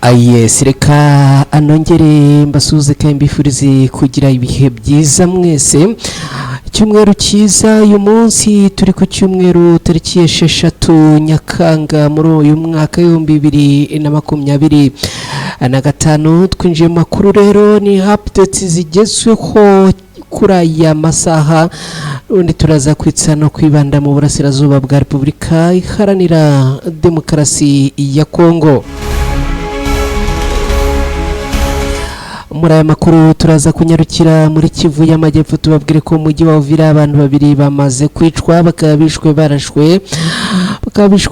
Yes, reka anongere mbasuze kandi mbifurize kugira ibihe byiza mwese. Icyumweru cyiza uyu munsi turi ku cyumweru tariki 6 Nyakanga muri uyu mwaka w'2025 twinjiye mu makuru rero ni updates zigezweho kuri aya masaha undi turaza kwitsa no kwibanda mu burasirazuba bwa Repubulika Iharanira Demokarasi ya Kongo. Muri aya makuru turaza kunyarukira muri Kivu y'Amajyepfo tubabwire ko umujyi wa Uvira abantu babiri bamaze kwicwa bakabishwe barashwe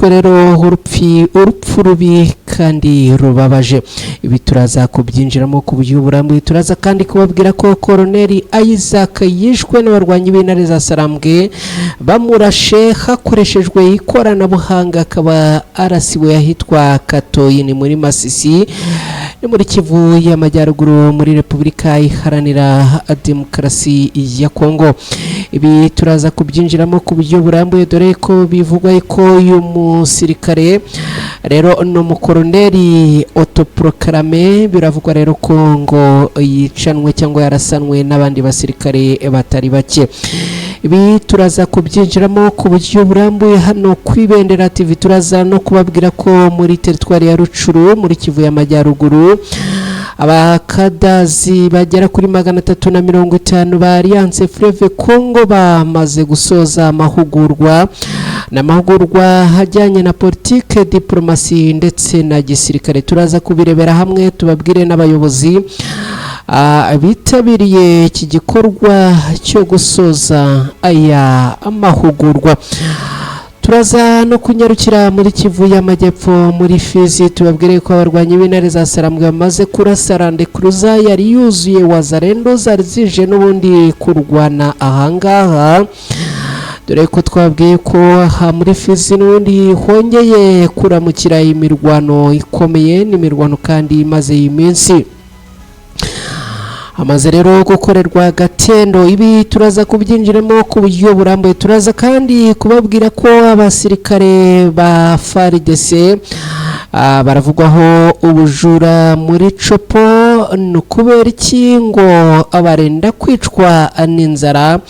rero urupfu rubi kandi rubabaje. Ibi turaza kubyinjiramo ku buryo burambuye. Turaza kandi kubabwira ko Colonel Isaac yishwe n'abarwanyi b'intare za Sarambwe bamurashe hakoreshejwe ikoranabuhanga, akaba arasiwe ahitwa Katoyi muri Masisi ni muri Kivu y'Amajyaruguru muri Repubulika Iharanira Demokarasi ya Kongo. Ibi turaza kubyinjiramo ku buryo burambuye dore ko bivugwa ko uyu musirikare rero no mukoroneri autoproclamé biravugwa rero ko ngo yicanwe cyangwa yarasanwe n'abandi basirikare batari bake. Ibi turaza kubyinjiramo ku buryo burambuye hano kwibendera TV. Turaza no kubabwira ko muri teritwari ya Rucuru muri Kivu y'Amajyaruguru abakadazi bagera kuri 350 ba Alliance Fleuve Congo bamaze gusoza amahugurwa hajyanye na politike, diplomasi ndetse na gisirikare. Turaza kubirebera hamwe tubabwire n'abayobozi bitabiriye iki gikorwa cyo gusoza aya amahugurwa. Turaza no kunyarukira muri Kivu y'Amajyepfo muri Fizi tubabwire ko abarwanyi b'intare za Sarambwe bamaze kurasa Land Cruiser yari yuzuye Wazalendo zari zije n'ubundi kurwana ahangaha, dore ko twabwiye ko muri Fizi n'ubundi hongeye kuramukira imirwano ikomeye n'imirwano kandi imaze iminsi amaze rero gukorerwa Gatendo. Ibi turaza kubyinjiramo ku buryo burambuye. Turaza kandi kubabwira ko abasirikare ba FARDC baravugwaho ubujura muri Copo n'ukubera iki ngo abarenda kwicwa n'inzara.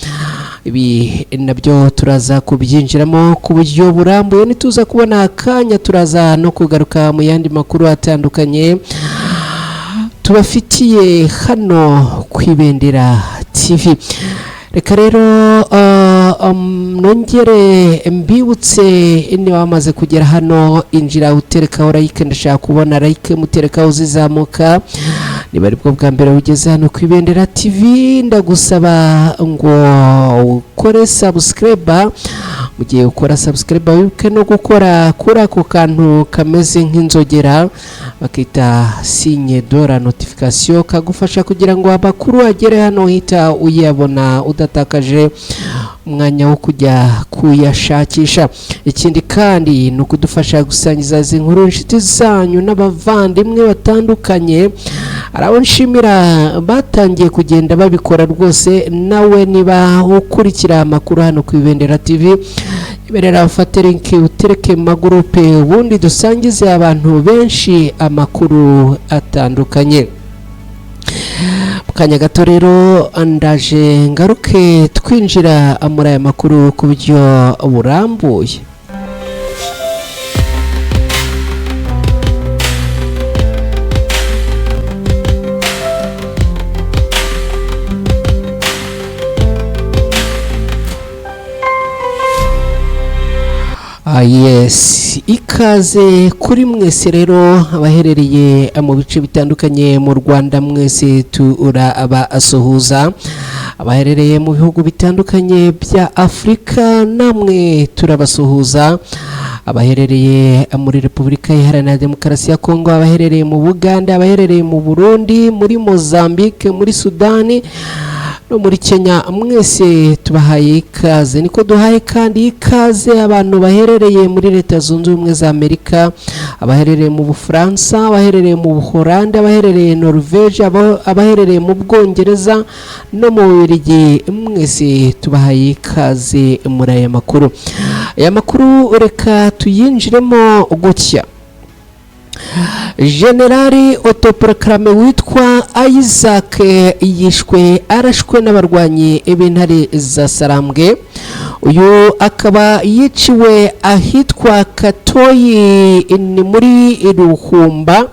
Ibi nabyo turaza kubyinjiramo ku buryo burambuye. Nituza kubona akanya turaza no kugaruka mu yandi makuru atandukanye tubafitiye hano kwibendera TV. Reka rero nongere mbibutse ni wamaze kugera hano injira uterekaho like, ndashaka kubona like muterekaho zizamuka. Niba aribwo bwa mbere ugeze hano kwibendera TV ndagusaba ngo ukore subscribe. Mugiye ukora subscribe wibuke no gukora kuri ako kantu kameze nk'inzogera bakita signe de la notification kagufasha kugira ngo abakuru agere hano hita uyabona udatakaje umwanya wo kujya kuyashakisha. Ikindi kandi no kudufasha gusangiza izi nkuru inshuti zanyu n'abavandimwe batandukanye. Araho nshimira batangiye kugenda babikora rwose. Nawe niba ukurikira amakuru hano kwibendera TV iberera ufate link utereke mu magroupe ubundi dusangize abantu benshi amakuru atandukanye. Mukanya gato rero andaje ngaruke twinjira muri aya makuru ku buryo burambuye. Yes, ikaze kuri mwese rero abaherereye mu bice bitandukanye mu Rwanda, mwese turabasuhuza. Abaherereye mu bihugu bitandukanye bya Afrika namwe turabasuhuza. Abaherereye muri Repubulika Iharanira Demokarasi ya Kongo, abaherereye mu Buganda, abaherereye mu Burundi, muri Mozambique, muri Sudani no muri Kenya, mwese tubahaye ikaze. Niko duhaye kandi ikaze abantu baherereye muri Leta Zunze Ubumwe za Amerika, abaherereye mu Bufaransa, abaherereye mu Buholandi, abaherereye Norvege, abaherereye mu Bwongereza no mu Bubiligi, mwese tubahaye ikaze muri aya makuru. Aya makuru reka tuyinjiremo gutya. Generali autoproclame witwa Isaac yishwe arashwe n'abarwanyi b'intare za Sarambwe. Uyu akaba yiciwe ahitwa Katoyi ni muri Ruhumba,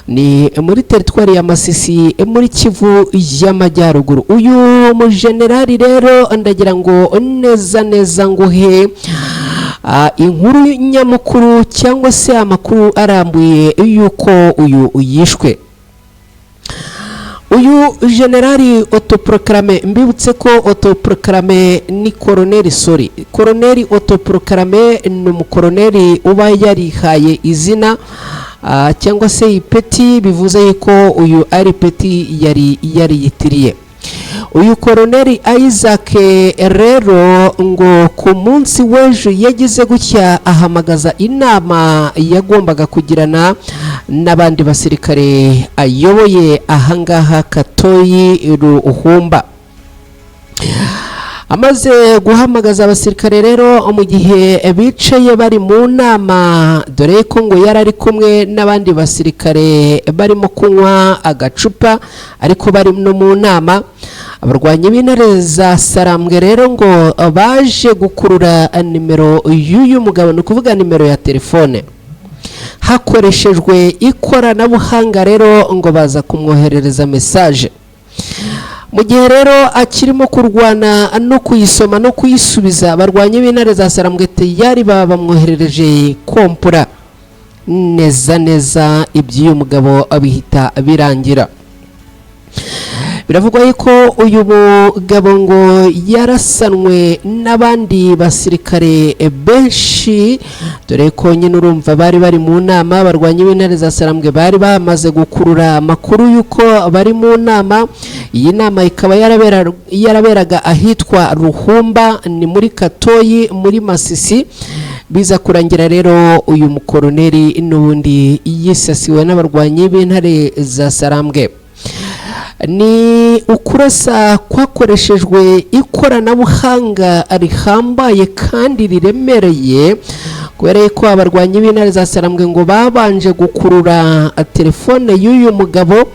ni muri teritwari ya Masisi muri Kivu y'Amajyaruguru. Uyu mujenerali rero ndagira ngo neza nguhe inkuru nyamukuru cyangwa se amakuru arambuye yuko uyu yishwe. Uyu generali autoproclame, mbibutse ko autoproclame ni Colonel autoproclame ni umukoloneli uba yarihaye izina cyangwa se ipeti, bivuze yuko uyu ari peti yari yariyitiriye. Uyu Colonel Isaac rero ngo ku munsi w'ejo yagize gutya ahamagaza inama yagombaga kugirana n'abandi basirikare ayoboye ahangaha Katoyi Ruhumba. Amaze guhamagaza abasirikare rero mu gihe bicaye bari mu nama, dore ko ngo yari ari kumwe n'abandi basirikare barimo kunywa agacupa ariko bari no mu nama, abarwanyi b'intare za Sarambwe rero ngo baje gukurura nimero y'uyu mugabo, ni ukuvuga nimero ya telefone, hakoreshejwe ikoranabuhanga rero ngo baza kumwoherereza message. Mu gihe rero akirimo kurwana no kuyisoma no kuyisubiza, abarwanyi b'intare za Sarambwe yari bamwoherereje kompura neza iby'uyu mugabo abihita birangira. Biravugwa yuko uyu mugabo ngo yarasanwe n'abandi basirikare benshi, dore ko nyine urumva bari mu nama, abarwanyi b'intare za Sarambwe bari bamaze gukurura amakuru yuko bari mu nama. Iyi nama ikaba yaraberaga ahitwa Ruhumba, ni muri Katoyi muri Masisi. Biza kurangira rero uyu mukoloneli n'ubundi yisasiwe n'abarwanyi b'intare za Sarambwe. Ni ukurasa kwakoreshejwe ikoranabuhanga rihambaye kandi riremereye, kubera ko abarwanyi b'intare za Sarambwe ngo babanje gukurura telefone y'uyu mugabo.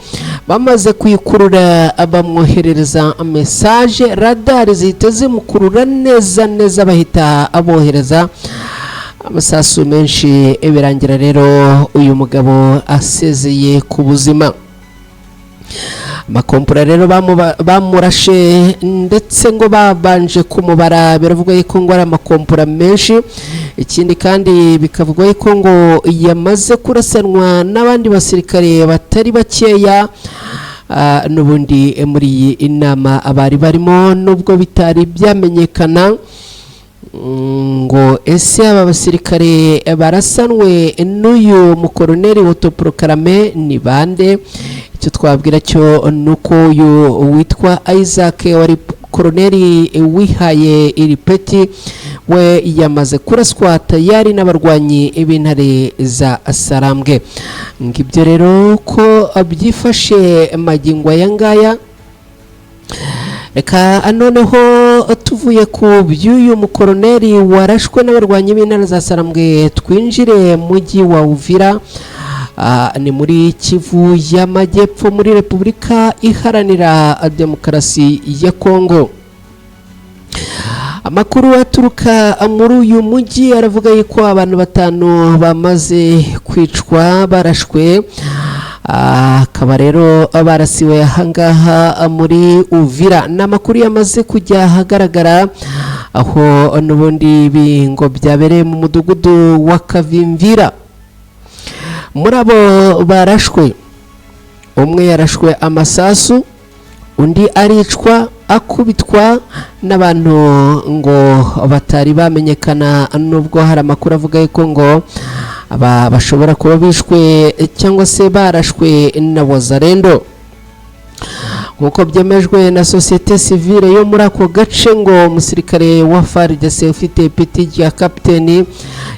Bamaze kuyikurura bamwoherereza message, radar zihita zimukurura neza bahita abohereza amasasu menshi. Birangira rero uyu mugabo asezeye ku buzima. Amakompura rero bamurashe ndetse ngo babanje kumubara, biravuga yuko ngo ari amakompura menshi. Ikindi kandi bikavuga yuko ngo yamaze kurasanwa n'abandi basirikare batari bakeya. N'ubundi muri iyi inama abari barimo, nubwo bitari byamenyekana ngo ese aba basirikare barasanwe n'uyu mukoloneli autoproclame ni bande. Icyo twabwira cyo nuko uyu witwa Isaac wari koloneli wihaye iri peti, we yamaze kuraswa tayari n'abarwanyi b'intare za Sarambwe. Ngibyo rero ko byifashe magingo aya ngaya. Reka noneho tuvuye ku by'uyu mukoloneli warashwe n'abarwanyi b'intare za Sarambwe, twinjire mujyi wa Uvira, ni muri Kivu y'Amajyepfo muri Repubulika Iharanira Demokarasi ya Kongo. Amakuru aturuka muri uyu mujyi aravuga yuko abantu 5 bamaze kwicwa barashwe, akaba rero barasiwe ahangaha muri Uvira. N'amakuru yamaze kujya ahagaragara, aho n'ubundi bingo byabereye mu mudugudu wa Kavimvira. Muri abo barashwe, umwe yarashwe amasasu, undi aricwa akubitwa n'abantu ngo batari bamenyekana, nubwo hari amakuru avuga yuko ngo aba bashobora kuba bishwe cyangwa se barashwe na Wazalendo. Nkuko byemejwe na societe civile yo muri ako gace, ngo umusirikare wa FARDC ufite ipeti rya kapiteni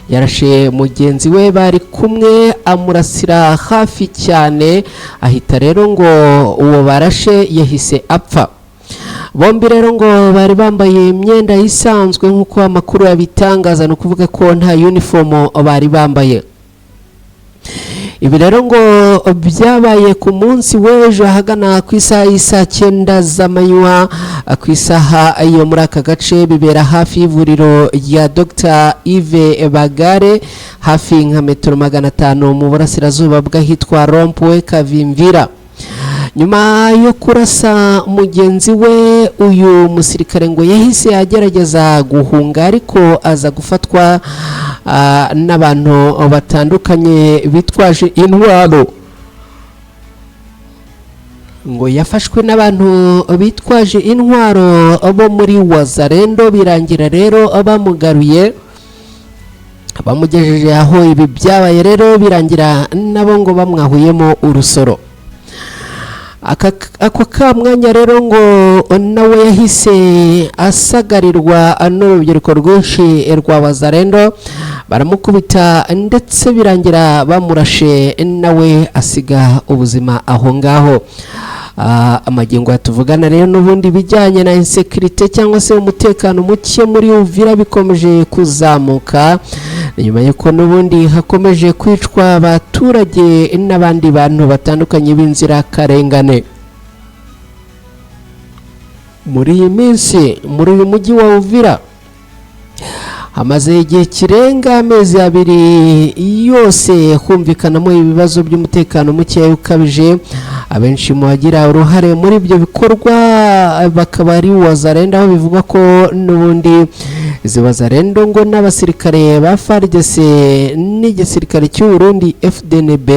yarashe mugenzi we bari kumwe, amurasira hafi cyane, ahita rero ngo uwo barashe yahise apfa. Bombi rero ngo bari bambaye imyenda isanzwe nkuko amakuru yabitangaza, no kuvuga ko nta uniform bari bambaye. ibi rero ngo byabaye ku munsi w'ejo ahagana ku isaha y'isa 9 z'amanywa ku isaha yo muri aka gace, bibera hafi y'ivuriro rya Dr Yves Bagare hafi nka metero 500 mu burasirazuba bw'ahitwa Rompwe Kavimvira. Nyuma yo kurasa mugenzi we, uyu musirikare ngo yahise agerageza guhunga, ariko aza gufatwa n'abantu batandukanye bitwaje intwaro. Ngo yafashwe n'abantu bitwaje intwaro bo muri Wazalendo, birangira rero bamugaruye bamugejeje aho ibi byabaye, rero birangira nabo ngo bamwahuyemo urusoro. Ako kamwanya rero ngo nawe yahise asagarirwa n'urubyiruko rwinshi rwa Wazalendo, baramukubita ndetse birangira bamurashe, nawe asiga ubuzima aho ngaho. Amagingo yatuvugana rero n'ubundi bijyanye na insecurity cyangwa se umutekano muke muri Uvira bikomeje kuzamuka, nyuma yuko n'ubundi hakomeje kwicwa abaturage n'abandi bantu batandukanye b'inzira karengane. Muri iyi minsi muri uyu mujyi wa Uvira hamaze igihe kirenga amezi 2 yose humvikanamo ibibazo by'umutekano muke ukabije. Abenshi mu bagira uruhare muri ibyo bikorwa bakaba ari Wazalendo, aho bivuga ko n'ubundi izi Wazalendo ngo n'abasirikare ba FARDC n'igisirikare cy'u Burundi FDNB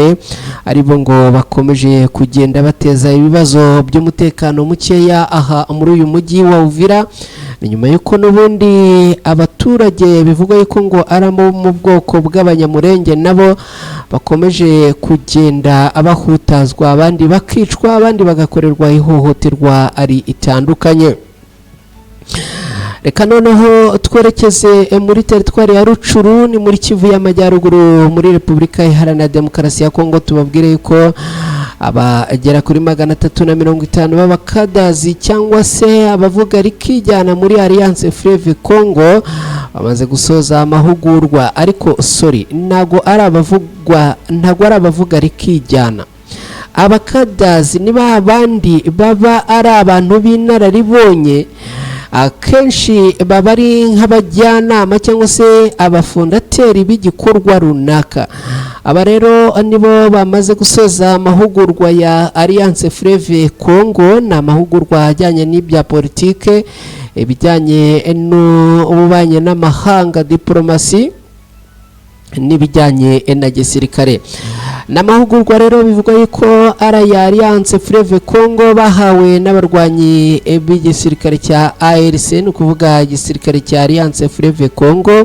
aribo ngo bakomeje kugenda bateza ibibazo by'umutekano mukeya aha muri uyu mujyi wa Uvira. Nyuma yuko n'ubundi abaturage bivuga yuko ngo aramo mu bwoko bw'abanyamurenge nabo bakomeje kugenda abahutazwa, abandi bakicwa, abandi bagakorerwa ihohoterwa ari itandukanye. Reka noneho twerekeze muri teritwari ya Rucuru, ni muri Kivu y'Amajyaruguru muri Repubulika Iharanira Demokarasi ya Kongo. Tubabwire yuko abagera kuri 350 b'abakadazi cyangwa se abavuga rikijyana muri Alliance Fleuve Congo bamaze gusoza amahugurwa, ariko ntago ari abavuga rikijyana. Abakadazi ni babandi baba ari abantu b'inararibonye, akenshi baba ari nk'abajyanama cyangwa se abafondateri b'igikorwa runaka. Aba rero nibo bamaze gusoza amahugurwa ya Alliance Fleuve Congo. Ni amahugurwa ajyanye n'ibya politike, ibijyanye n'ububanyi n'amahanga, diplomasi, n'ibijyanye na gisirikare. N'amahugurwa rero bivuga yuko ari ya Alliance Fleuve Congo bahawe n'abarwanyi b'igisirikare cya ARC, ni ukuvuga igisirikare cya Alliance Fleuve Congo.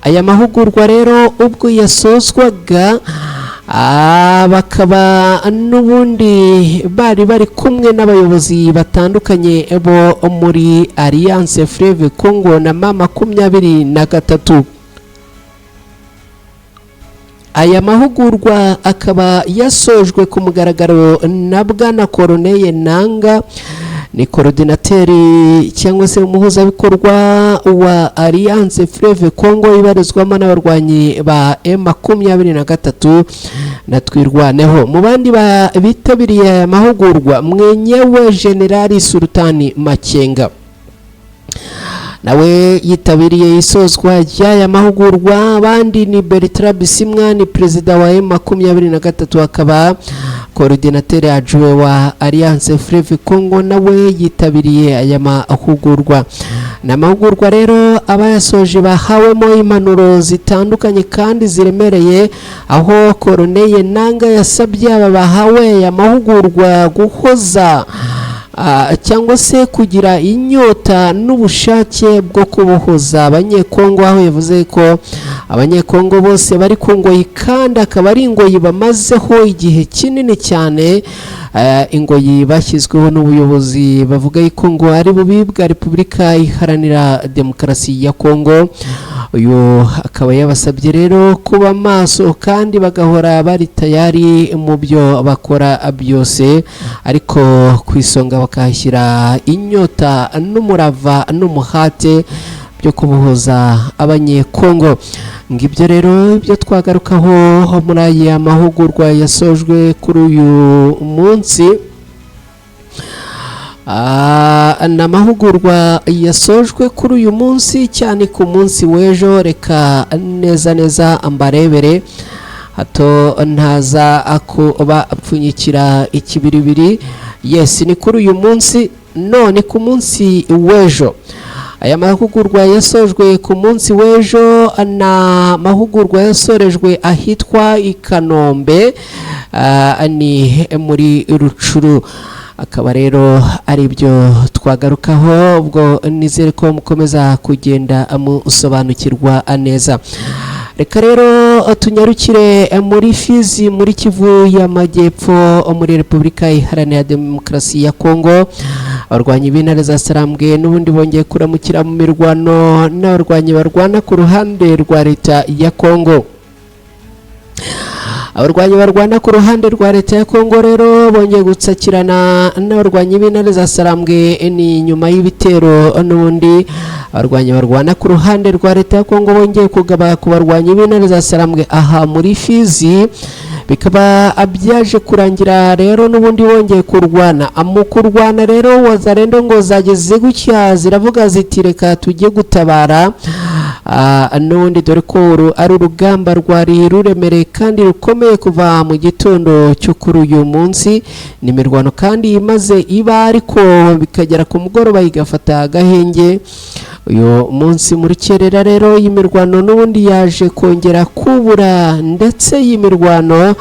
Aya mahugurwa rero ubwo yasozwaga bakaba n'ubundi bari kumwe n'abayobozi batandukanye bo muri Alliance Fleuve Congo na M23. Aya mahugurwa akaba yasojwe ku mugaragaro na Bwana Corneille Nanga, ni koordinateri cyangwa se umuhuzabikorwa wa Alliance Fleuve Congo ibarizwamo n'abarwanyi ba M23 na Twirwaneho. Mu bandi bitabiriye aya mahugurwa mwenyewe General Sultani Makenga nawe yitabiriye isozwa ry'aya mahugurwa. Abandi ni Bertrand Bisimwa, ni perezida wa M23 akaba koordinateri ajuwe wa Alliance Fleuve Congo, nawe yitabiriye aya mahugurwa. N'amahugurwa rero abayasoje bahawemo impanuro zitandukanye kandi ziremereye, aho Corneille Nanga yasabye aba bahawe aya mahugurwa guhoza cyangwa se kugira inyota n'ubushake bwo kubohoza abanyekongo, aho yavuze ko abanyekongo bose bari ku ngoyi kandi akaba ari ingoyi bamazeho igihe kinini cyane, ingoyi bashyizweho n'ubuyobozi bavuga yuko ngo ari bubi bwa Repubulika Iharanira Demokarasi ya Kongo. Uyu akaba yabasabye rero kuba maso kandi bagahora bari tayari mu byo bakora byose, ariko kwisonga bakahashyira inyota n'umurava n'umuhate byo kubohoza abanyekongo. Ngibyo rero ibyo twagarukaho muri aya mahugurwa yasojwe kuri uyu munsi. N'amahugurwa yasojwe kuri uyu munsi, cyane ku munsi w'ejo. Reka neza ambarebere hato ntaza akuba apfunyikira ikibiribiri. Yes, ni kuri uyu munsi, none ku munsi w'ejo. Aya mahugurwa yasojwe ku munsi w'ejo, na mahugurwa yasorejwe ahitwa i Kanombe, ni muri Rucuru. Akaba rero ari byo twagarukaho, ubwo nizere ko mukomeza kugenda musobanukirwa neza. Reka rero tunyarukire muri Fizi, muri Kivu y'Amajyepfo, muri Repubulika Iharanira Demokarasi ya Kongo. Abarwanyi b'intare za Sarambwe n'ubundi bongeye kuramukira mu mirwano n'abarwanyi barwana ku ruhande rwa leta ya Kongo. Abarwanyi barwana ku ruhande rwa leta ya Kongo rero bongeye gutsakirana n'abarwanyi b'intare za Sarambwe, ni nyuma y'ibitero n'ubundi abarwanyi barwana ku ruhande rwa leta ya Kongo bongeye kugaba ku barwanyi b'intare za Sarambwe aha muri Fizi. Bikaba byaje kurangira rero n'ubundi bongeye kurwana. Mu kurwana rero Wazalendo ngo zageze gutya ziravuga ziti reka tujye gutabara. N'ubundi dore ko ari urugamba rwari ruremereye kandi rukomeye kuva mu gitondo cyo kuri uyu munsi. Ni imirwano kandi imaze iba, ariko bikagera ku mugoroba igafata agahenge. Uyu munsi muri kerera rero y'imirwano n'ubundi yaje kongera kubura, ndetse y'imirwano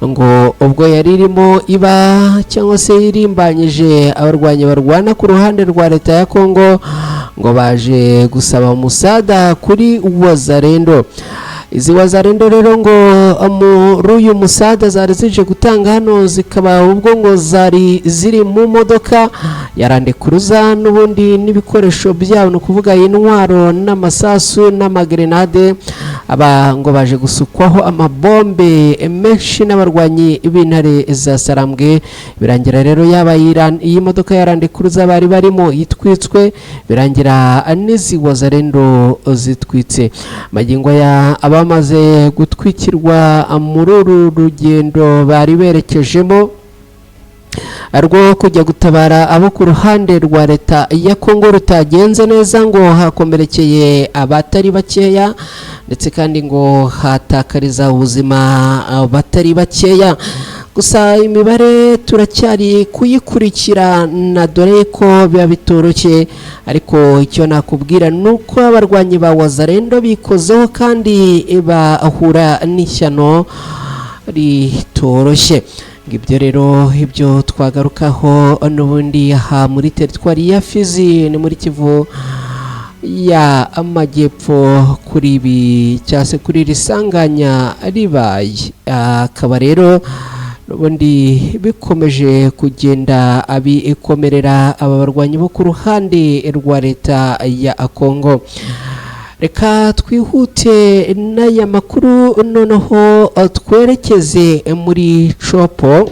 ngo ubwo yari irimo iba cyangwa se irimbanyije abarwanyi barwana ku ruhande rwa leta ya Kongo, ngo baje gusaba umusada kuri Wazalendo. Izi Wazalendo rero ngo muri uyu musada zari zije gutanga hano, zikaba ubwo ngo zari ziri mu modoka yarandekuruza n'ubundi n'ibikoresho byabo, no kuvuga intwaro n'amasasu n'amagrenade. Aba ngo baje gusukwaho amabombe menshi n'abarwanyi b'intare za Sarambwe. Birangira rero yaba iyi modoka yarandekuruza bari barimo yitwitswe, birangira n'izi Wazalendo zitwitse. Magingo ya bamaze gutwikirwa muri uru rugendo bari berekejemo rwo kujya gutabara abo ku ruhande rwa leta ya Kongo rutagenze neza, ngo hakomerekeye abatari bakeya, ndetse kandi ngo hatakariza ubuzima batari bakeya. Gusa imibare turacyari kuyikurikirana, dore ko biba bitoroshye, ariko icyo nakubwira nuko abarwanyi ba Wazalendo bikozeho kandi bahura n'ishyano ritoroshye. Ngibyo rero ibyo twagarukaho n'ubundi aha muri teritwari ya Fizi, ni muri Kivu y'Amajyepfo, kuri ibi cyase kuri risanganya ribaye. Akaba rero n'ubundi bikomeje kugenda abikomerera aba barwanyi bo ku ruhande rwa leta ya Kongo. Reka twihute n'aya makuru noneho twerekeze muri Chopo.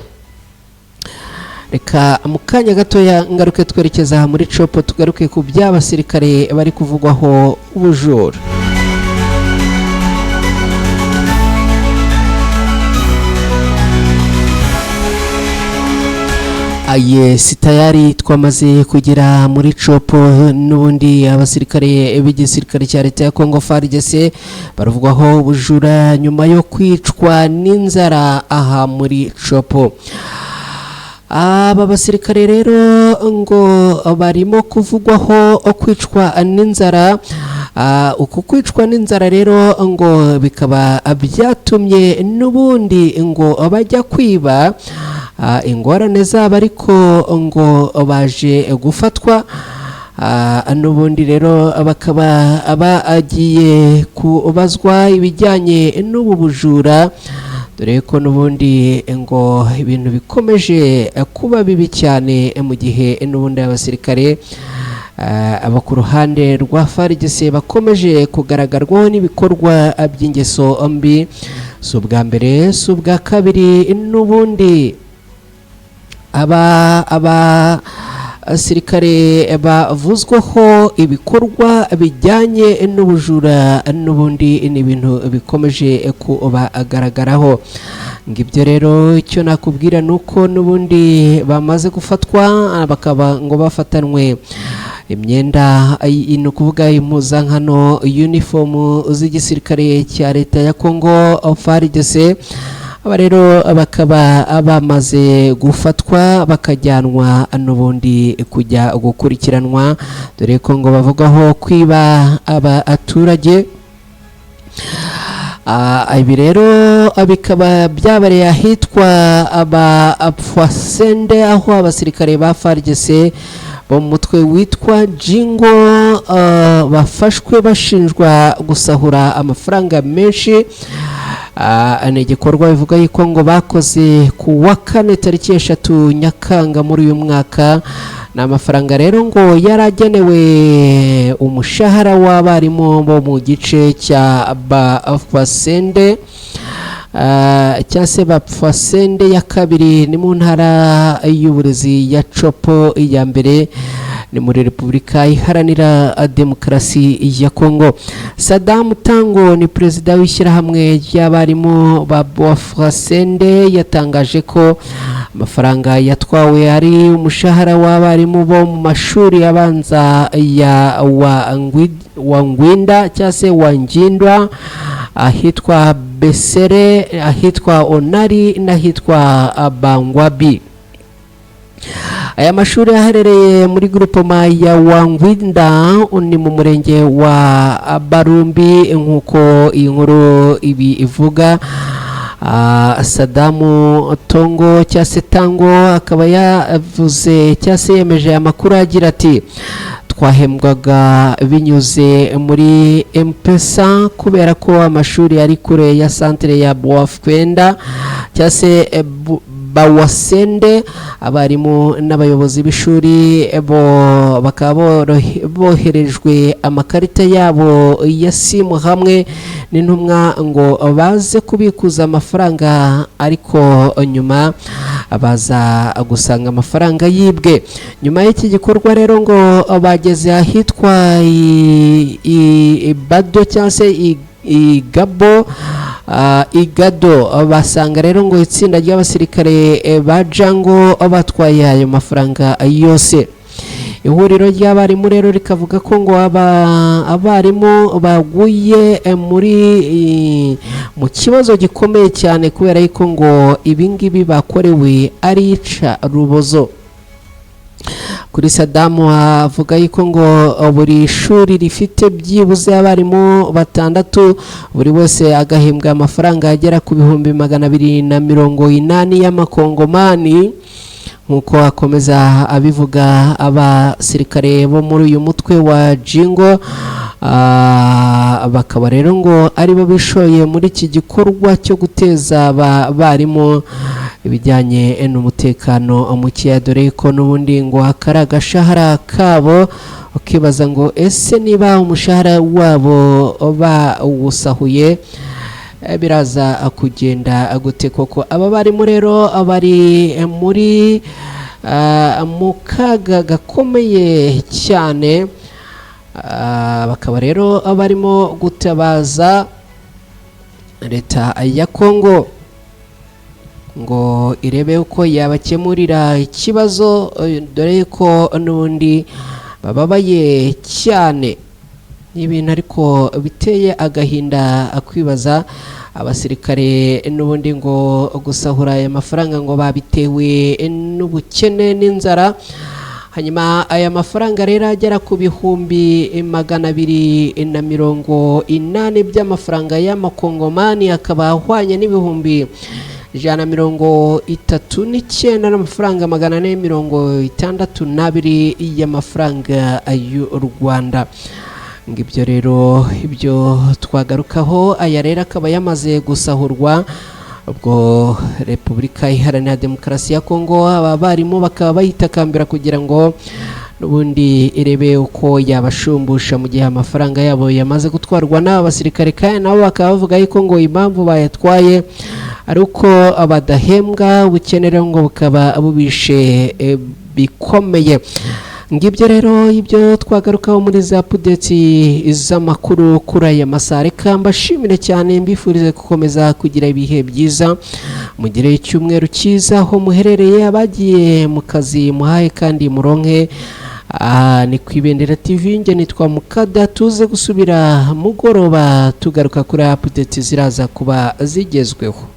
Reka mu kanya gatoya ngaruke twerekeza muri Chopo, tugaruke ku by'abasirikare bari kuvugwaho ubujura. Yes, tayari twamaze kugera muri Chopo. N'ubundi abasirikare b'igisirikare cya leta ya Kongo FARDC baravugwaho ubujura nyuma yo kwicwa n'inzara aha muri Chopo. Aba basirikare rero ngo barimo kuvugwaho kwicwa n'inzara. Uku kwicwa n'inzara rero ngo bikaba byatumye n'ubundi ngo bajya kwiba ingorane zabo, ariko ngo baje gufatwa. N'ubundi rero bakaba bagiye kubazwa ibijyanye n'ubu bujura, dore ko n'ubundi ngo ibintu bikomeje kuba bibi cyane, mu gihe n'ubundi abasirikare aba ku ruhande rwa FARDC bakomeje kugaragarwaho n'ibikorwa by'ingeso mbi. Si ubwa mbere, si ubwa kabiri, n'ubundi aba abasirikare bavuzweho ibikorwa bijyanye n'ubujura n'ubundi n'ibintu bikomeje kubagaragaraho. Ngibyo rero icyo nakubwira nuko n'ubundi bamaze gufatwa bakaba ngo bafatanwe imyenda ino kuvuga impuzankano uniform z'igisirikare cya leta ya Congo FARDC. Aba rero bakaba bamaze gufatwa bakajyanwa n'ubundi kujya gukurikiranwa, dore ko ngo bavugaho kwiba abaturage. Ibi rero bikaba byabereye ahitwa Abapfasende, aho abasirikare ba FARDC bo mu mutwe witwa Jingo bafashwe bashinjwa gusahura amafaranga menshi. Ni igikorwa bivuga yuko ngo bakoze ku wa 4 tariki 3 Nyakanga muri uyu mwaka. Ni amafaranga rero ngo yaragenewe umushahara w'abarimu bo mu gice cya Bapfasende cyase Bapfasende ya kabiri, ni mu ntara y'uburezi ya Chopo. Ya mbere ni muri Repubulika Iharanira Demokarasi ya Congo. Saddam Tango ni perezida w'ishyirahamwe ry'abarimu ba Bapfasende yatangaje ko amafaranga yatwawe ari umushahara w'abarimu bo mu mashuri abanza ya Wangwinda cyase Wangindwa, ahitwa Besere, ahitwa Onari n'ahitwa Bangwabi. Aya mashuri aherereye muri groupement ya Wangwinda ni mu murenge wa Barumbi, nk'uko iyi nkuru ibi ivuga. Sadamu Tongo cyase Tango akaba yavuze cyase yemeje amakuru agira ati twahembwaga binyuze muri M-Pesa kubera ko amashuri ari kure ya centre ya Bwafkwenda cyase Bawasende. Abarimu n'abayobozi b'ishuri bo bakaba boherejwe amakarita yabo ya simu hamwe n'intumwa ngo baze kubikuza amafaranga, ariko nyuma baza gusanga amafaranga yibwe. Nyuma y'iki gikorwa rero ngo bageze ahitwa Ibado cyangwa Igabo Igado, basanga rero ngo itsinda ry'abasirikare ba Jango batwaye ayo mafaranga yose. Ihuriro ry'abarimu rero rikavuga ko ngo abarimu baguye mu kibazo gikomeye cyane, kubera yuko ngo ibingibi bakorewe ari ica rubozo. Kuri Sadamu avuga yuko ngo buri shuri rifite byibuze abarimu 6, buri wese agahembwa amafaranga agera ku 280 y'amakongomani. Nkuko akomeza abivuga, abasirikare bo muri uyu mutwe wa Jingo bakaba rero ngo ari bo bishoye muri iki gikorwa cyo guteza abarimu ibijyanye n'umutekano muke, dore ko n'ubundi ngo akari agashahara kabo. Ukibaza ngo ese niba umushahara wabo bawusahuye biraza kugenda gute koko? Aba barimo rero bari muri mu kaga gakomeye cyane, bakaba rero barimo gutabaza leta ya Congo ngo irebe uko yabakemurira ikibazo, dore ko n'ubundi bababaye cyane. Ibintu ariko biteye agahinda akwibaza, abasirikare n'ubundi ngo gusahura aya mafaranga ngo babitewe n'ubukene n'inzara. Hanyuma aya mafaranga rero agera ku 280 by'amafaranga y'amakongomani, akaba ahwanye n'ibihumbi 139 n'amafaranga 462 y'amafaranga y'u Rwanda. Ngibyo rero ibyo twagarukaho. Aya rero akaba yamaze gusahurwa ubwo Repubulika Iharanira Demokarasi ya Congo. Aba barimo bakaba bayitakambira kugira ngo n'ubundi irebe uko yabashumbusha mu gihe amafaranga yabo yamaze gutwarwa n'aba basirikare, kandi nabo bakaba bavuga yuko ngo impamvu bayatwaye ari uko abadahembwa, ubukenere ngo bukaba bubishe bikomeye. Ngibyo rero ibyo twagarukaho muri za updates z'amakuru kuri aya masaha. Reka mbashimire cyane, mbifurize gukomeza kugira ibihe byiza, mugire icyumweru cyiza aho muherereye, abagiye mu kazi muhaye kandi muronke. Ni ku Ibendera TV, nge nitwa Mukada, tuze gusubira mugoroba tugaruka kuri updates ziraza kuba zigezweho.